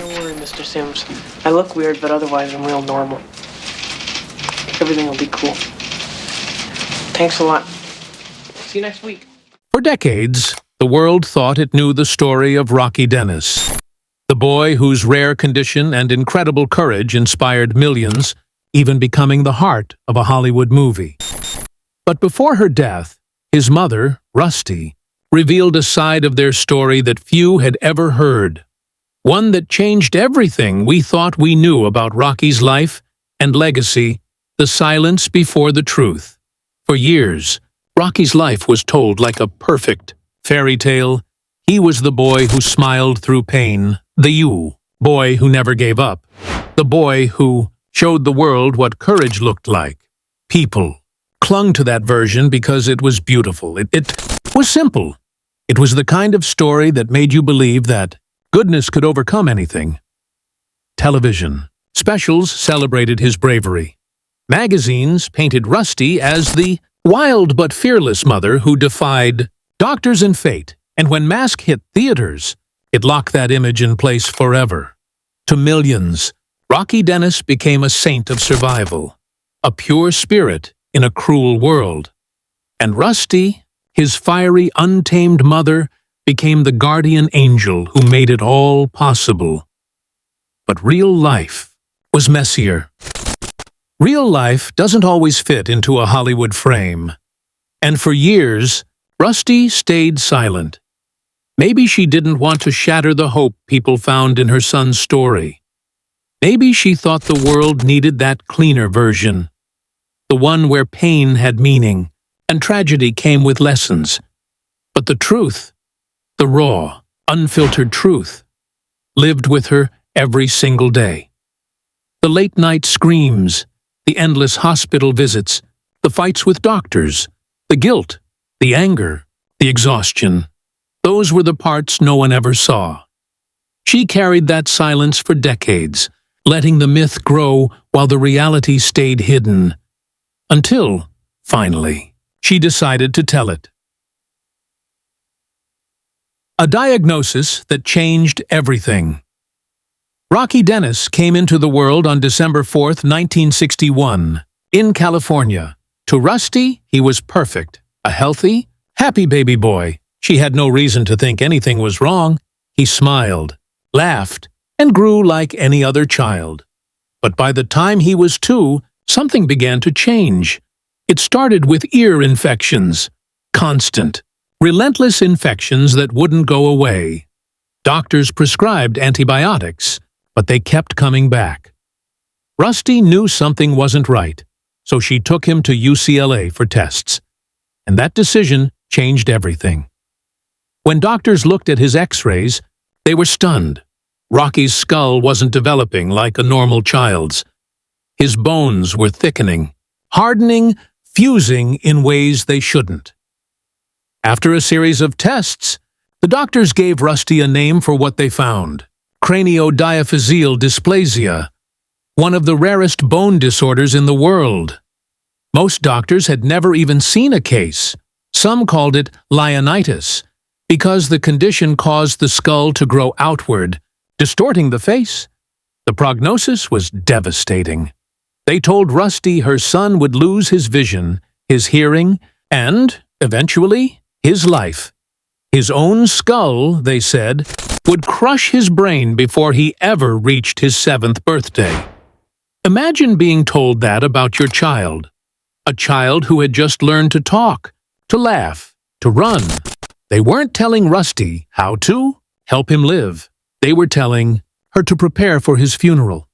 Don't worry, Mr. Sims. I look weird, but otherwise I'm real normal. Everything will be cool. Thanks a lot. See you next week. For decades, the world thought it knew the story of Rocky Dennis, the boy whose rare condition and incredible courage inspired millions, even becoming the heart of a Hollywood movie. But before her death, his mother, Rusty, revealed a side of their story that few had ever heard. One that changed everything we thought we knew about Rocky's life and legacy, the silence before the truth. For years, Rocky's life was told like a perfect fairy tale. He was the boy who smiled through pain, the boy who never gave up, the boy who showed the world what courage looked like. People clung to that version because it was beautiful. It was simple. It was the kind of story that made you believe that goodness could overcome anything. Television specials celebrated his bravery. Magazines painted Rusty as the wild but fearless mother who defied doctors and fate, and when Mask hit theaters, it locked that image in place forever. To millions, Rocky Dennis became a saint of survival, a pure spirit in a cruel world. And Rusty, his fiery, untamed mother, became the guardian angel who made it all possible. But real life was messier. Real life doesn't always fit into a Hollywood frame. And for years, Rusty stayed silent. Maybe she didn't want to shatter the hope people found in her son's story. Maybe she thought the world needed that cleaner version, the one where pain had meaning and tragedy came with lessons. But the truth, the raw, unfiltered truth, lived with her every single day. The late-night screams, the endless hospital visits, the fights with doctors, the guilt, the anger, the exhaustion. Those were the parts no one ever saw. She carried that silence for decades, letting the myth grow while the reality stayed hidden. Until, finally, she decided to tell it. A diagnosis that changed everything. Rocky Dennis came into the world on December 4th, 1961, in California. To Rusty, he was perfect, a healthy, happy baby boy. She had no reason to think anything was wrong. He smiled, laughed, and grew like any other child. But by the time he was 2, something began to change. It started with ear infections, constant, relentless infections that wouldn't go away. Doctors prescribed antibiotics, but they kept coming back. Rusty knew something wasn't right, so she took him to UCLA for tests. And that decision changed everything. When doctors looked at his x-rays, they were stunned. Rocky's skull wasn't developing like a normal child's. His bones were thickening, hardening, fusing in ways they shouldn't. After a series of tests, the doctors gave Rusty a name for what they found: craniodiaphyseal dysplasia, one of the rarest bone disorders in the world. Most doctors had never even seen a case. Some called it Lionitis, because the condition caused the skull to grow outward, distorting the face. The prognosis was devastating. They told Rusty her son would lose his vision, his hearing, and, eventually, his life. His own skull, they said, would crush his brain before he ever reached his 7th birthday. Imagine being told that about your child. A child who had just learned to talk, to laugh, to run. They weren't telling Rusty how to help him live. They were telling her to prepare for his funeral.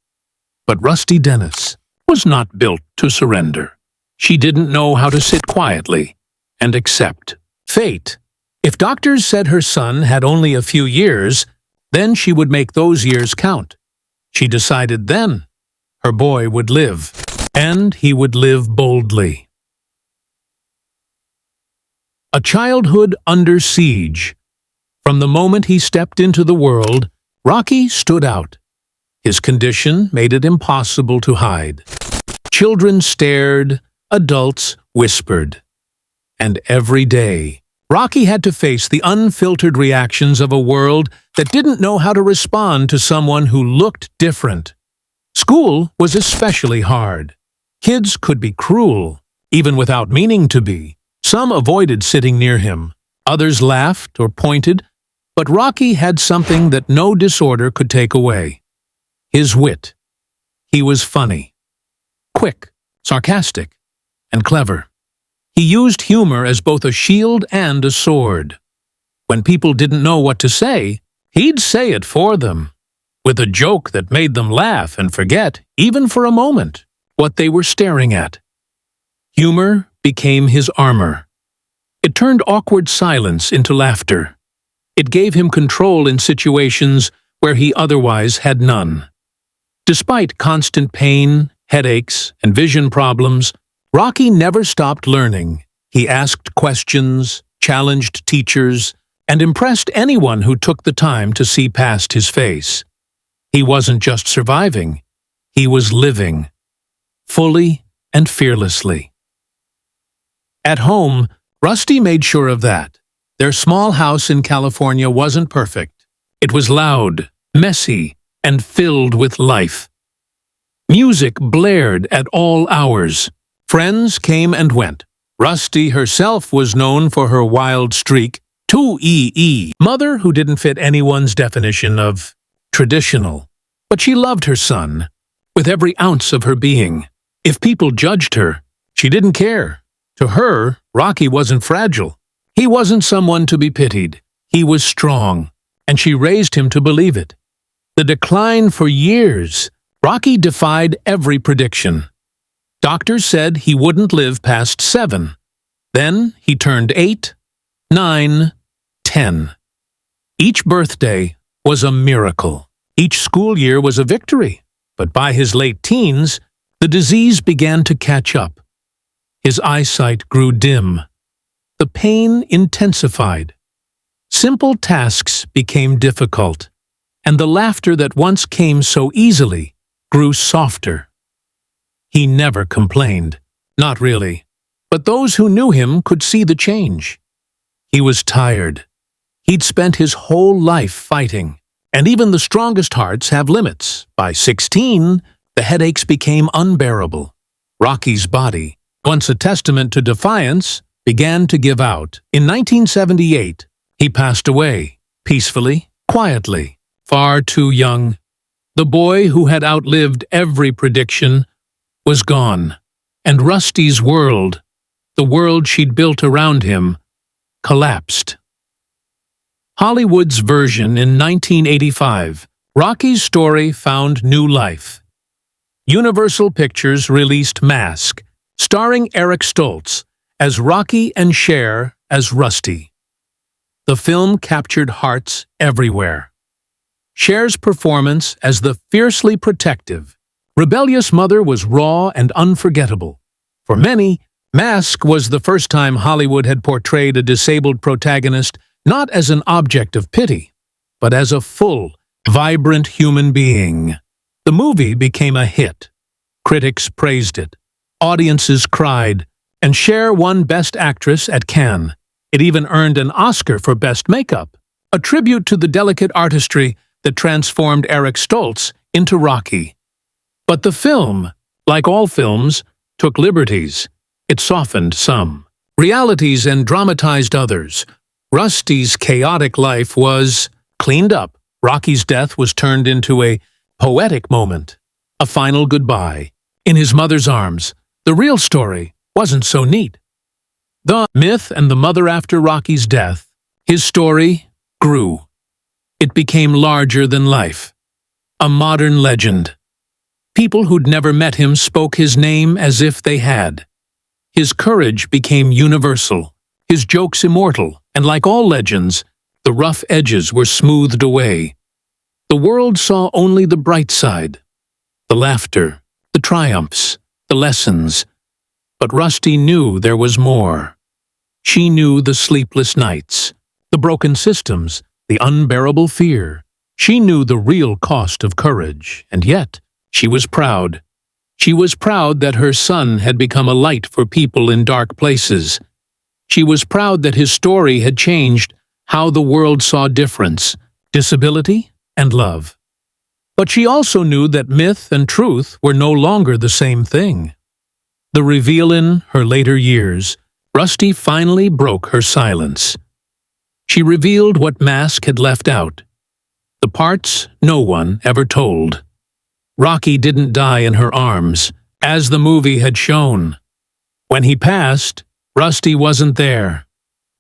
But Rusty Dennis was not built to surrender. She didn't know how to sit quietly and accept fate. If doctors said her son had only a few years, then she would make those years count. She decided then her boy would live, and he would live boldly. A childhood under siege. From the moment he stepped into the world, Rocky stood out. His condition made it impossible to hide. Children stared, adults whispered. And every day, Rocky had to face the unfiltered reactions of a world that didn't know how to respond to someone who looked different. School was especially hard. Kids could be cruel, even without meaning to be. Some avoided sitting near him. Others laughed or pointed. But Rocky had something that no disorder could take away: his wit. He was funny, quick, sarcastic, and clever. He used humor as both a shield and a sword. When people didn't know what to say, he'd say it for them, with a joke that made them laugh and forget, even for a moment, what they were staring at. Humor became his armor. It turned awkward silence into laughter. It gave him control in situations where he otherwise had none. Despite constant pain, headaches, and vision problems, Rocky never stopped learning. He asked questions, challenged teachers, and impressed anyone who took the time to see past his face. He wasn't just surviving, he was living, fully and fearlessly. At home, Rusty made sure of that. Their small house in California wasn't perfect. It was loud, messy, and filled with life. Music blared at all hours. Friends came and went. Rusty herself was known for her wild streak, 2EE, mother who didn't fit anyone's definition of traditional. But she loved her son, with every ounce of her being. If people judged her, she didn't care. To her, Rocky wasn't fragile. He wasn't someone to be pitied. He was strong, and she raised him to believe it. The decline for years, Rocky defied every prediction. Doctors said he wouldn't live past 7. Then he turned 8, 9, 10. Each birthday was a miracle. Each school year was a victory. But by his late teens, the disease began to catch up. His eyesight grew dim. The pain intensified. Simple tasks became difficult, and the laughter that once came so easily grew softer. He never complained, not really, but those who knew him could see the change. He was tired. He'd spent his whole life fighting, and even the strongest hearts have limits. By 16, the headaches became unbearable. Rocky's body, once a testament to defiance, began to give out. In 1978, he passed away, peacefully, quietly, far too young. The boy who had outlived every prediction was gone, and Rusty's world, the world she'd built around him, collapsed. Hollywood's version in 1985, Rocky's story found new life. Universal Pictures released Mask, starring Eric Stoltz as Rocky and Cher as Rusty. The film captured hearts everywhere. Cher's performance as the fiercely protective, rebellious mother was raw and unforgettable. For many, Mask was the first time Hollywood had portrayed a disabled protagonist not as an object of pity, but as a full, vibrant human being. The movie became a hit. Critics praised it. Audiences cried, and Cher won Best Actress at Cannes. It even earned an Oscar for Best Makeup, a tribute to the delicate artistry that transformed Eric Stoltz into Rocky. But the film, like all films, took liberties. It softened some realities and dramatized others. Rusty's chaotic life was cleaned up. Rocky's death was turned into a poetic moment, a final goodbye. In his mother's arms, the real story wasn't so neat. The myth and the mother after Rocky's death, his story grew. It became larger than life, a modern legend. People who'd never met him spoke his name as if they had. His courage became universal, his jokes immortal, and like all legends, the rough edges were smoothed away. The world saw only the bright side, the laughter, the triumphs, the lessons. But Rusty knew there was more. She knew the sleepless nights, the broken systems, the unbearable fear. She knew the real cost of courage, and yet she was proud. She was proud that her son had become a light for people in dark places. She was proud that his story had changed how the world saw difference, disability, and love. But she also knew that myth and truth were no longer the same thing. The reveal in her later years, Rusty finally broke her silence. She revealed what Mask had left out, the parts no one ever told. Rocky didn't die in her arms, as the movie had shown. When he passed, Rusty wasn't there.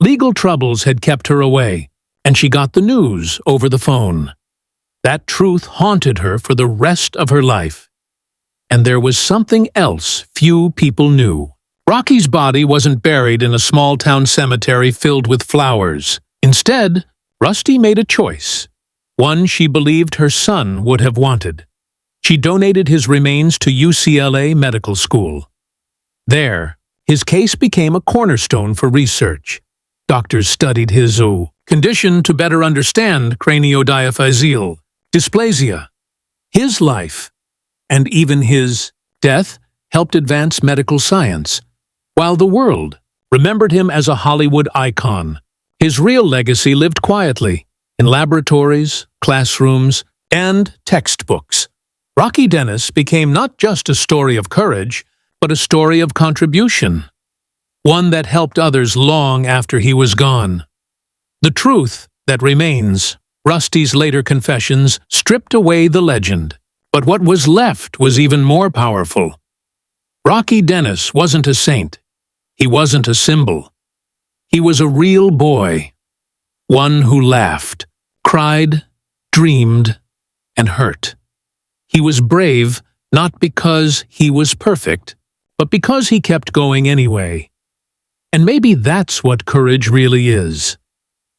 Legal troubles had kept her away, and she got the news over the phone. That truth haunted her for the rest of her life. And there was something else few people knew. Rocky's body wasn't buried in a small-town cemetery filled with flowers. Instead, Rusty made a choice, one she believed her son would have wanted. She donated his remains to UCLA Medical School. There, his case became a cornerstone for research. Doctors studied his condition to better understand craniodiaphyseal dysplasia. His life, and even his death, helped advance medical science, while the world remembered him as a Hollywood icon. His real legacy lived quietly, in laboratories, classrooms, and textbooks. Rocky Dennis became not just a story of courage, but a story of contribution, one that helped others long after he was gone. The truth that remains, Rusty's later confessions, stripped away the legend. But what was left was even more powerful. Rocky Dennis wasn't a saint. He wasn't a symbol. He was a real boy, one who laughed, cried, dreamed, and hurt. He was brave not because he was perfect, but because he kept going anyway. And maybe that's what courage really is.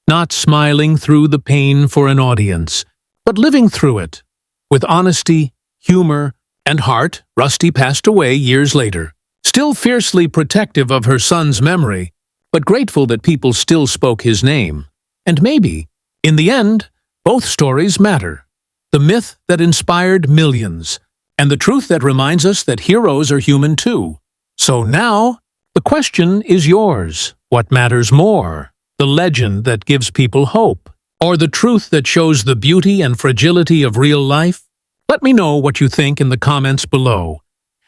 Not smiling through the pain for an audience, but living through it. With honesty, humor, and heart, Rusty passed away years later, still fiercely protective of her son's memory, but grateful that people still spoke his name. And maybe, in the end, both stories matter. The myth that inspired millions, and the truth that reminds us that heroes are human too. So now, the question is yours. What matters more? The legend that gives people hope, or the truth that shows the beauty and fragility of real life? Let me know what you think in the comments below.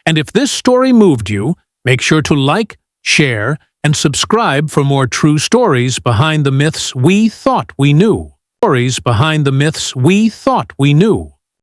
And if this story moved you, make sure to like, share, and subscribe for more true stories behind the myths we thought we knew. Stories behind the myths we thought we knew.